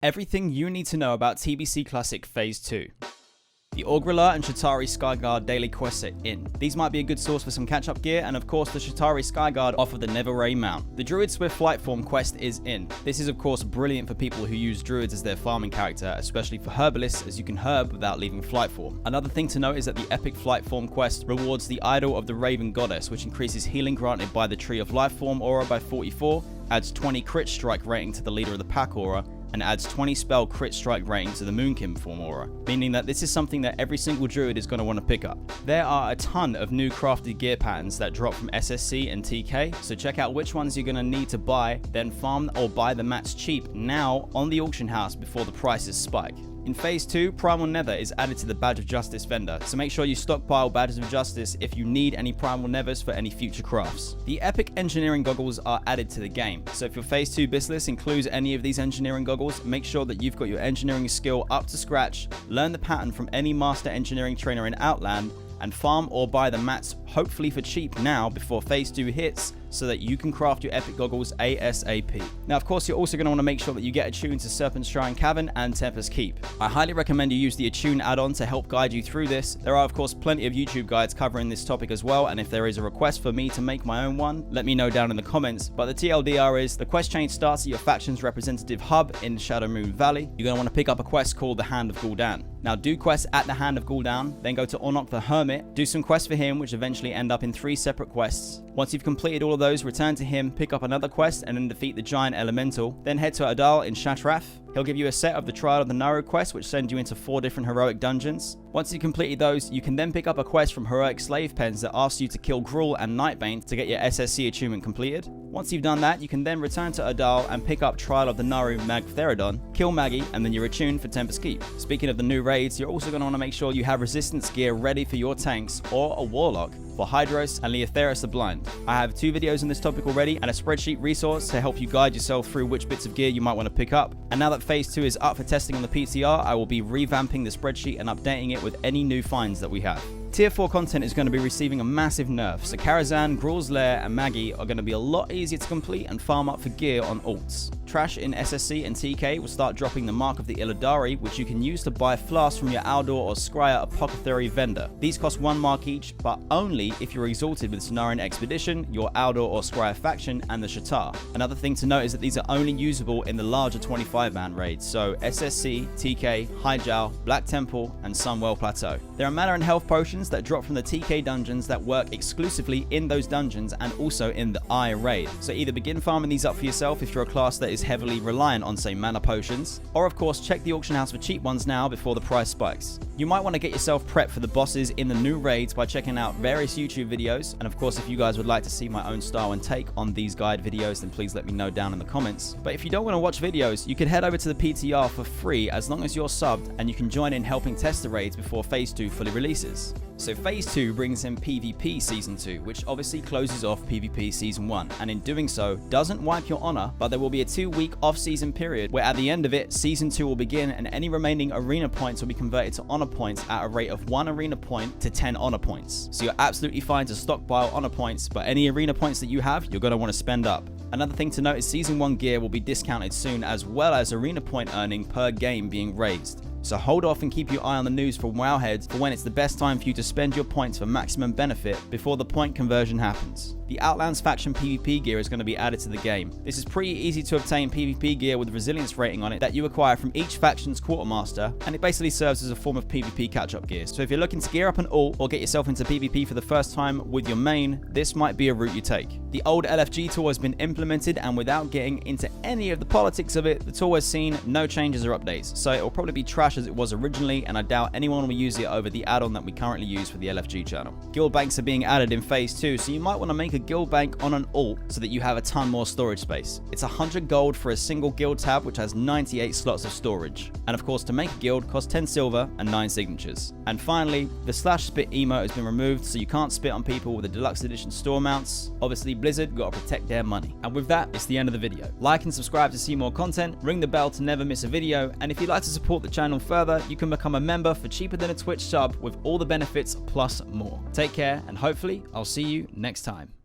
Everything you need to know about TBC Classic Phase 2. The Orgrilla and Shatari Skyguard daily quests are in. These might be a good source for some catch-up gear, and of course the Shatari Skyguard offer the nether ray mount. The Druid Swift Flight form quest is in. This is of course brilliant for people who use druids as their farming character, especially for herbalists, as you can herb without leaving flight form. Another thing to note is that the epic flight form quest rewards the idol of the raven goddess, which increases healing granted by the tree of life form aura by 44, adds 20 crit strike rating to the leader of the pack aura, and adds 20 spell crit strike rating to the Moonkin form aura, meaning that this is something that every single druid is going to want to pick up. There are a ton of new crafted gear patterns that drop from SSC and TK, so check out which ones you're going to need to buy, then farm or buy the mats cheap now on the auction house before the prices spike. In Phase 2, Primal Nether is added to the Badge of Justice vendor, so make sure you stockpile Badges of Justice if you need any Primal Nethers for any future crafts. The Epic Engineering Goggles are added to the game, so if your Phase 2 BIS list includes any of these engineering goggles, make sure that you've got your engineering skill up to scratch, learn the pattern from any Master Engineering trainer in Outland, and farm or buy the mats hopefully for cheap now before Phase 2 hits, so that you can craft your epic goggles ASAP. Now of course you're also going to want to make sure that you get attuned to Serpent's Shrine Cavern and Tempest Keep. I highly recommend you use the Attune add-on to help guide you through this. There are of course plenty of YouTube guides covering this topic as well, and if there is a request for me to make my own one, let me know down in the comments. But the TLDR is, the quest chain starts at your faction's representative hub in Shadow Moon Valley. You're going to want to pick up a quest called the Hand of Gul'dan. Now do quests at the Hand of Gul'dan, then go to Ornock the Hermit, do some quests for him which eventually end up in 3 separate quests. Once you've completed all of those, return to him, pick up another quest, and then defeat the giant elemental. Then head to Adal in Shatrath. He'll give you a set of the Trial of the Naru quest, which send you into 4 different heroic dungeons. Once you've completed those, you can then pick up a quest from Heroic Slave Pens that asks you to kill Gruul and Nightbane to get your SSC attunement completed. Once you've done that, you can then return to Adal and pick up Trial of the Naru Magtheridon, kill Maggie, and then you're attuned for Tempest Keep. Speaking of the new raids, you're also going to want to make sure you have resistance gear ready for your tanks or a Warlock for Hydros and Leotheras the Blind. I have 2 videos on this topic already and a spreadsheet resource to help you guide yourself through which bits of gear you might want to pick up. And now that Phase 2 is up for testing on the PTR, I will be revamping the spreadsheet and updating it with any new finds that we have. Tier 4 content is going to be receiving a massive nerf, so Karazhan, Gruul's Lair, and Maggie are going to be a lot easier to complete and farm up for gear on alts. Trash in SSC and TK will start dropping the Mark of the Illidari, which you can use to buy flasks from your Aldor or Scryer Apothecary vendor. These cost 1 mark each, but only if you're exalted with Cenarian Expedition, your Aldor or Scryer faction, and the Shatar. Another thing to note is that these are only usable in the larger 25-man raids, so SSC, TK, Hyjal, Black Temple, and Sunwell Plateau. There are mana and health potions that drop from the TK dungeons that work exclusively in those dungeons and also in the I raid. So either begin farming these up for yourself if you're a class that is heavily reliant on, say, mana potions, or of course check the auction house for cheap ones now before the price spikes. You might want to get yourself prepped for the bosses in the new raids by checking out various YouTube videos, and of course if you guys would like to see my own style and take on these guide videos, then please let me know down in the comments. But if you don't want to watch videos, you can head over to the PTR for free as long as you're subbed, and you can join in helping test the raids before Phase 2 fully releases. So Phase 2 brings in PvP Season 2, which obviously closes off PvP Season 1, and in doing so, doesn't wipe your honor, but there will be a 2-week off-season period where at the end of it, Season 2 will begin, and any remaining arena points will be converted to honor points at a rate of 1 arena point to 10 honor points. So you're absolutely fine to stockpile honor points, but any arena points that you have, you're going to want to spend up. Another thing to note is Season 1 gear will be discounted soon, as well as arena point earning per game being raised. So hold off and keep your eye on the news from Wowheads for when it's the best time for you to spend your points for maximum benefit before the point conversion happens. The Outland Faction PvP Gear is going to be added to the game. This is pretty easy to obtain PvP gear with resilience rating on it that you acquire from each faction's quartermaster, and it basically serves as a form of PvP catch-up gear. So if you're looking to gear up an alt or get yourself into PvP for the first time with your main, this might be a route you take. The old LFG tool has been implemented, and without getting into any of the politics of it, the tool has seen no changes or updates, so it will probably be trash as it was originally, and I doubt anyone will use it over the add-on that we currently use for the LFG channel. Guild banks are being added in Phase 2, so you might want to make a guild bank on an alt so that you have a ton more storage space. It's 100 gold for a single guild tab, which has 98 slots of storage. And of course, to make a guild costs 10 silver and 9 signatures. And finally, the /spit emote has been removed, so you can't spit on people with the deluxe edition store mounts. Obviously, Blizzard gotta protect their money. And with that, it's the end of the video. Like and subscribe to see more content, ring the bell to never miss a video, and if you'd like to support the channel further, you can become a member for cheaper than a Twitch sub with all the benefits plus more. Take care, and hopefully, I'll see you next time.